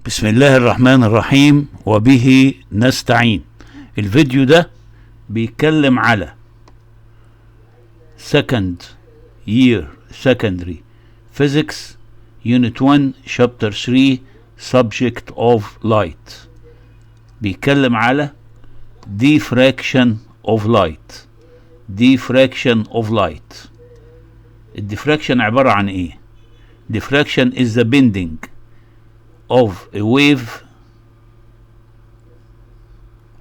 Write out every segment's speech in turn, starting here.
بسم الله الرحمن الرحيم وبه نستعين. الفيديو ده بيتكلم على second year secondary physics unit 1 chapter 3 subject of light. بيتكلم على diffraction of light. diffraction of light. الديفراكشن عبارة عن ايه؟ diffraction is the bending of a wave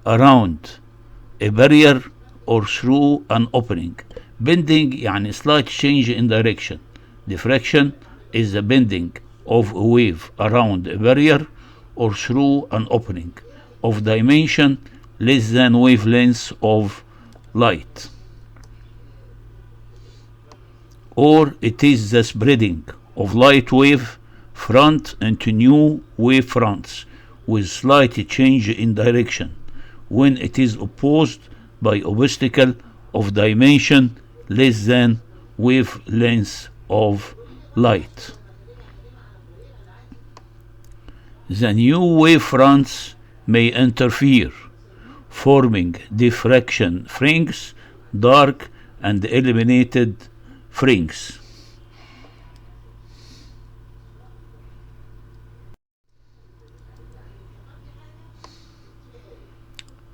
around a barrier or through an opening. Bending يعني slight change in direction. Diffraction is the bending of a wave around a barrier or through an opening of dimension less than wavelength of light. Or it is the spreading of light wave front into new wave fronts with slight change in direction when it is opposed by obstacle of dimension less than wavelength of light. The new wave fronts may interfere, forming diffraction fringes, dark and illuminated fringes.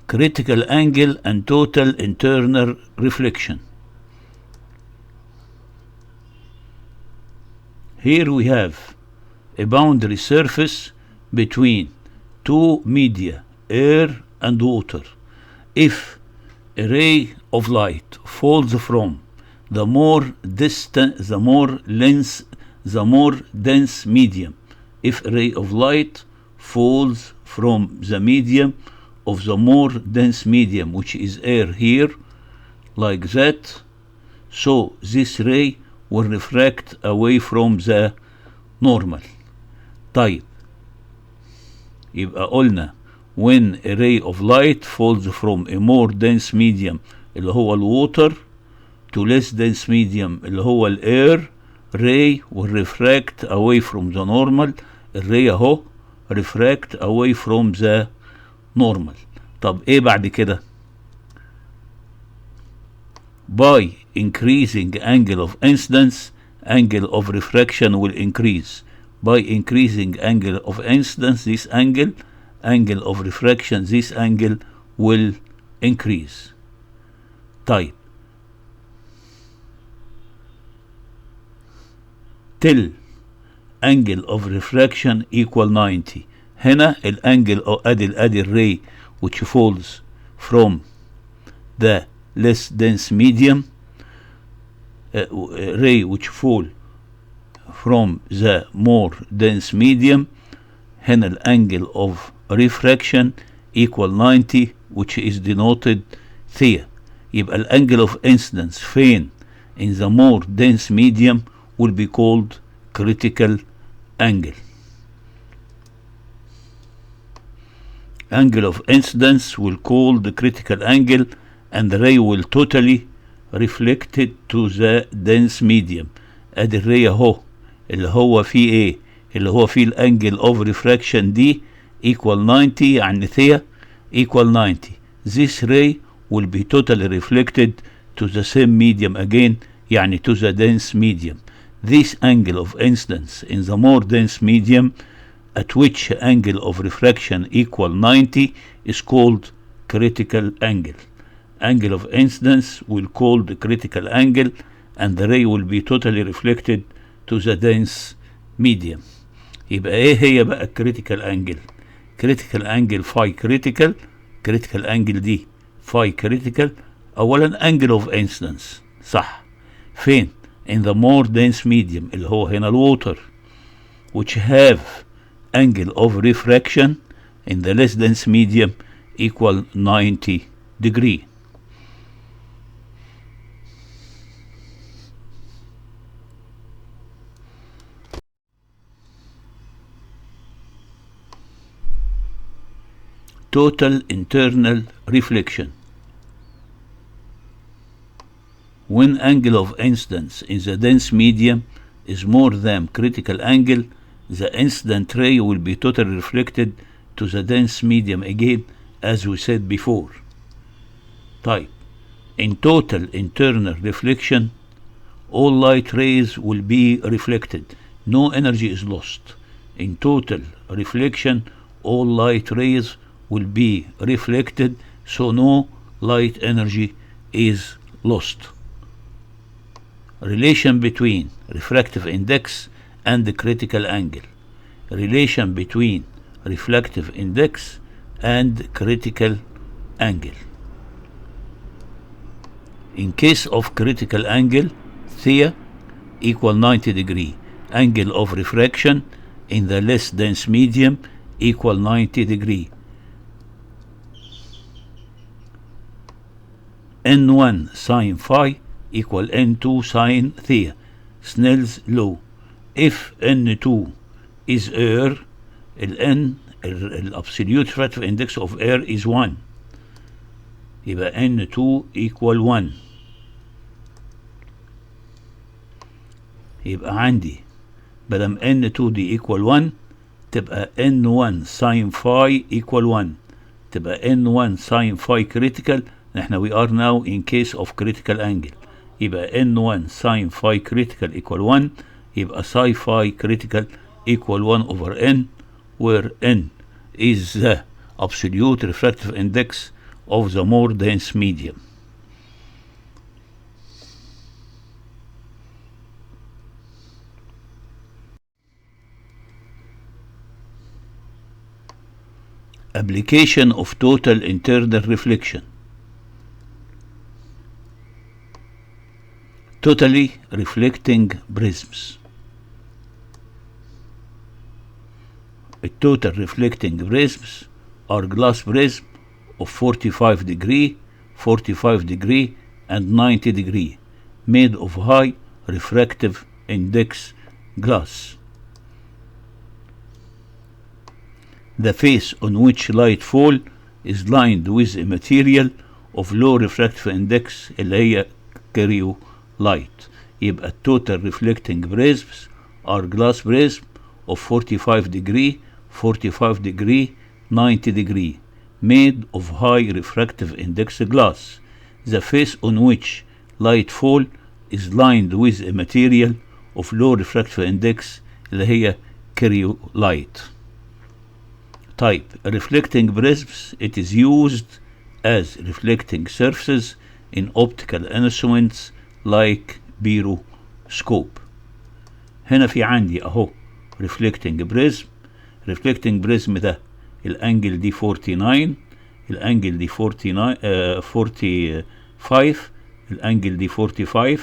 Critical angle and total internal reflection. Here we have a boundary surface between two media, air and water. If a ray of light falls from the more dense medium, if a ray of light falls from the medium of the more dense medium, which is air here, like that, so this ray will refract away from the normal. طيب يبقى قلنا when a ray of light falls from a more dense medium اللي هو الwater to less dense medium اللي هو air, ray will refract away from the normal. الray اهو refract away from the normal. طب ايه بعد كده؟ by increasing angle of incidence, angle of refraction will increase. By increasing angle of incidence, this angle of refraction, this angle will increase. طيب till angle of refraction equal 90. هنا الانجل او ادي الray which falls from the less dense medium, ray which fall from the more dense medium, هنا الانجل of refraction equal 90 which is denoted theta. يبقى الانجل of incidence فين in the more dense medium will be called critical angle. Angle of incidence will call the critical angle and the ray will totally reflected to the dense medium. ادي الray اهو اللي هو فيه ايه؟ اللي هو فيه الانجل of refraction دي equal 90 يعني theta equal 90. This ray will be totally reflected to the same medium again يعني to the dense medium. This angle of incidence in the more dense medium at which angle of refraction equal 90 is called critical angle. Angle of incidence will call the critical angle and the ray will be totally reflected to the dense medium. يبقى ايه هي بقى critical angle؟ critical angle phi critical angle دي phi critical. اولا angle of incidence صح فين؟ in the more dense medium اللي هو هنا الwater, which have angle of refraction in the less dense medium equal 90 degree. Total internal reflection. When angle of incidence in the dense medium is more than critical angle, the incident ray will be totally reflected to the dense medium again, as we said before. طيب, in total internal reflection, all light rays will be reflected. No energy is lost. In total reflection, all light rays will be reflected, so no light energy is lost. Relation between refractive index and the critical angle. Relation between refractive index and critical angle. In case of critical angle, theta equal 90 degree. Angle of refraction in the less dense medium equal 90 degree. N1 sine phi equal N2 sine theta. Snell's law. If N2 is air, N absolute refractive index of air is 1. يبقى N2 equal 1. يبقى عندي بدل N2 دي equal 1 تبقى N1 sin phi equal 1. تبقى N1 sin phi critical. نحن we are now in case of critical angle. يبقى N1 sin phi critical equal 1. يبقى psi phi critical equal 1 over N, where N is the absolute refractive index of the more dense medium. Application of total internal reflection. Totally reflecting prisms. Total reflecting prisms are glass prism of 45 degree, 45 degree, and 90 degree, made of high refractive index glass. The face on which light fall is lined with a material of low refractive index اللي هي carrier light. يبقى total reflecting prisms are glass prism of 45 degree, 45 degree, 90 degree, made of high refractive index glass. The face on which light fall is lined with a material of low refractive index اللي هي carrier light. Type reflecting prisms. It is used as reflecting surfaces in optical instruments like periscope. هنا في عندي اهو reflecting prism. reflecting prism ده الانجل دي 49، الانجل دي 45، الانجل دي 45،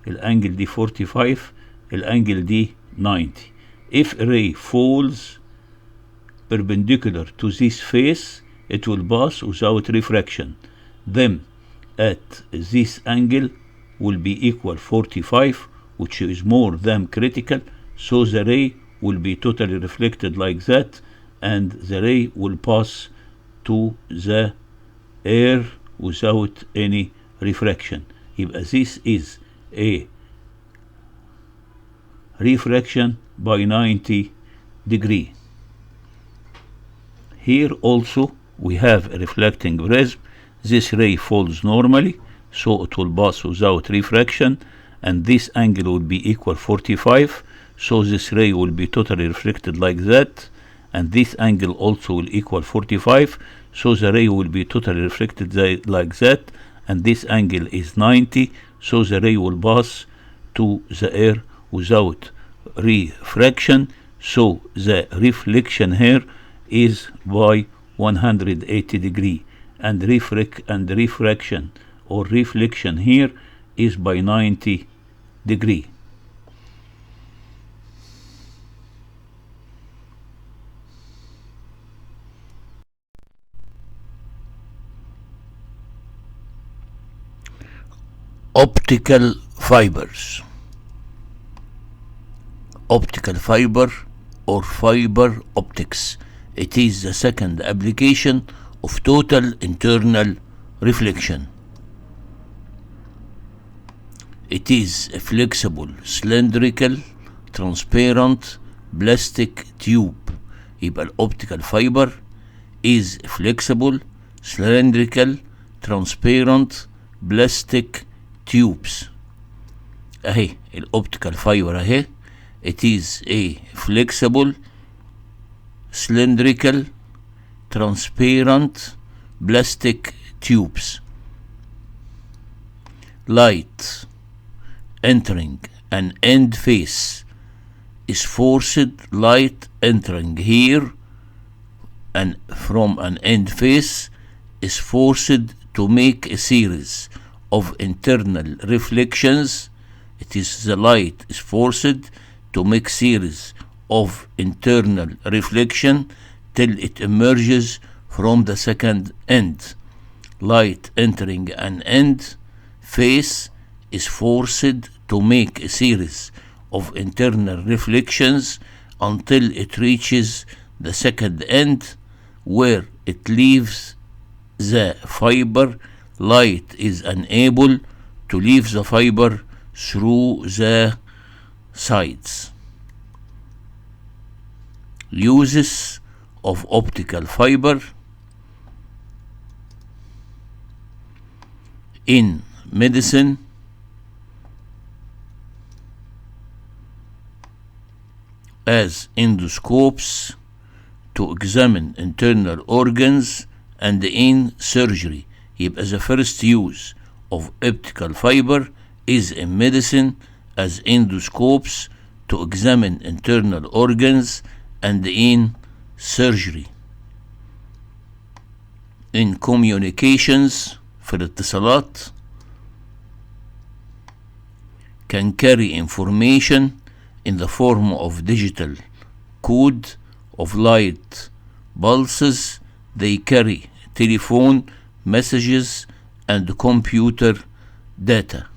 الانجل دي 45، الانجل دي 90. If a ray falls perpendicular to this face, it will pass without refraction. Then at this angle will be equal 45, which is more than critical, so the ray will be totally reflected like that, and the ray will pass to the air without any refraction. يبقى this is a refraction by 90 degree. Here also we have a reflecting prism. This ray falls normally, so it will pass without refraction, and this angle will be equal 45, so this ray will be totally reflected like that, and this angle also will equal 45, so the ray will be totally reflected like that, and this angle is 90, so the ray will pass to the air without refraction, so the reflection here is by 180 degree, and refraction or reflection here is by 90 degree. Optical fibers. Optical fiber or fiber optics. It is the second application of total internal reflection. It is a flexible, cylindrical, transparent, plastic tube. يبقى الأوبتيكال فايبر is flexible, cylindrical, transparent plastic tubes. اهي الأوبتيكال فايبر اهي. It is a flexible, cylindrical, transparent plastic tubes. Light entering an end face is forced light entering here and from an end face is forced to make a series of internal reflections. It is the light is forced to make series of internal reflection till it emerges from the second end. Light entering an end face is forced to make a series of internal reflections until it reaches the second end, where it leaves the fiber. Light is unable to leave the fiber through the sides. Uses of optical fiber in medicine, as endoscopes to examine internal organs, and in surgery. يبقى the first use of optical fiber is in medicine as endoscopes to examine internal organs and in surgery. In communications في الاتصالات can carry information in the form of digital code of light pulses. They carry telephone messages and computer data.